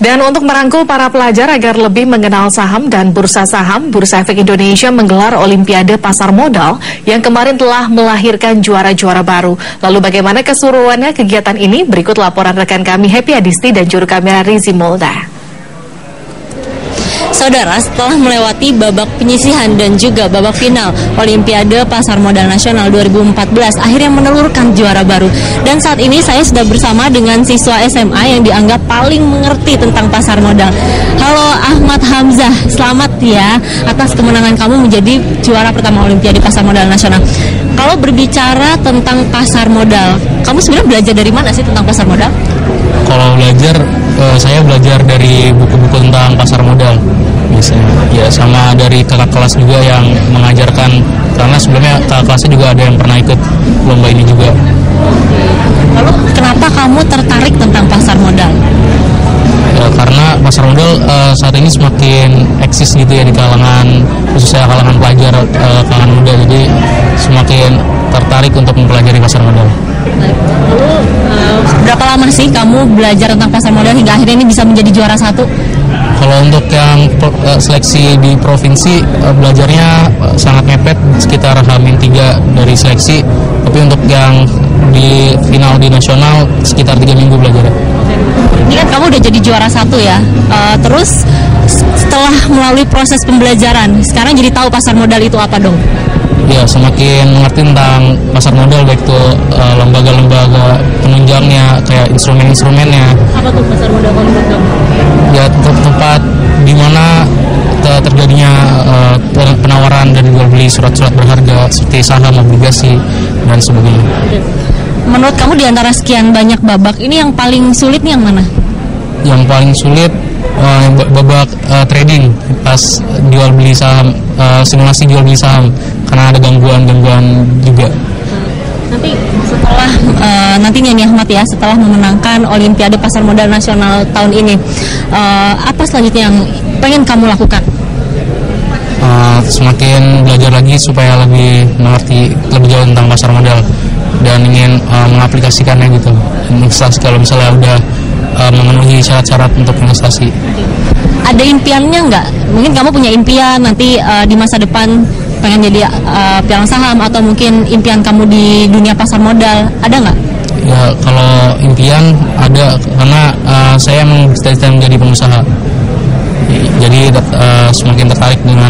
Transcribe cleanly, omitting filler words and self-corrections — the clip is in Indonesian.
Dan untuk merangkul para pelajar agar lebih mengenal saham dan bursa saham, Bursa Efek Indonesia menggelar Olimpiade Pasar Modal yang kemarin telah melahirkan juara-juara baru. Lalu bagaimana keseruannya kegiatan ini? Berikut laporan rekan kami Happy Adisti dan juru kamera Rizi Molda. Saudara, setelah melewati babak penyisihan dan juga babak final Olimpiade Pasar Modal Nasional 2014, akhirnya menelurkan juara baru. Dan saat ini saya sudah bersama dengan siswa SMA yang dianggap paling mengerti tentang pasar modal. Halo Ahmad Hamzah, selamat ya atas kemenangan kamu menjadi juara pertama Olimpiade Pasar Modal Nasional. Kalau berbicara tentang pasar modal, kamu sebenarnya belajar dari mana sih tentang pasar modal? Kalau belajar, saya belajar dari buku-buku tentang pasar modal biasanya. Ya, sama dari kakak kelas juga yang mengajarkan, karena sebelumnya kakak kelasnya juga ada yang pernah ikut lomba ini juga. Lalu kenapa kamu tertarik tentang pasar modal? Ya, karena pasar modal saat ini semakin eksis gitu ya di kalangan, khususnya kalangan pelajar, kalangan muda, jadi semakin tertarik untuk mempelajari pasar modal. Lalu berapa lama sih kamu belajar tentang pasar modal hingga akhirnya ini bisa menjadi juara satu? Kalau untuk yang seleksi di provinsi, belajarnya sangat mepet, sekitar H-3 dari seleksi. Tapi untuk yang di final di nasional sekitar 3 minggu belajarnya. Ini kan kamu udah jadi juara satu ya. Terus setelah melalui proses pembelajaran, sekarang jadi tahu pasar modal itu apa dong? Ya, semakin mengerti tentang pasar modal, baik itu lembaga-lembaga penunjangnya, kayak instrumen-instrumennya. Apa tuh pasar modal menurut kamu? Ya, tempat di mana terjadinya penawaran dan jual beli surat-surat berharga seperti saham, obligasi, dan sebagainya. Menurut kamu di antara sekian banyak babak ini yang paling sulit nih yang mana? Yang paling sulit babak trading pas jual beli saham, simulasi jual beli saham, karena ada gangguan juga. Nanti setelah nantinya nih Ahmad ya, setelah memenangkan Olimpiade Pasar Modal Nasional tahun ini, apa selanjutnya yang pengen kamu lakukan? Semakin belajar lagi supaya lebih mengerti lebih jauh tentang pasar modal dan ingin mengaplikasikannya gitu. Investasi kalau misalnya udah memenuhi syarat-syarat untuk investasi. Ada impiannya nggak? Mungkin kamu punya impian nanti di masa depan pengen jadi pialang saham, atau mungkin impian kamu di dunia pasar modal, ada nggak? Ya, kalau impian ada, karena saya emang cita-cita menjadi pengusaha. Jadi semakin tertarik dengan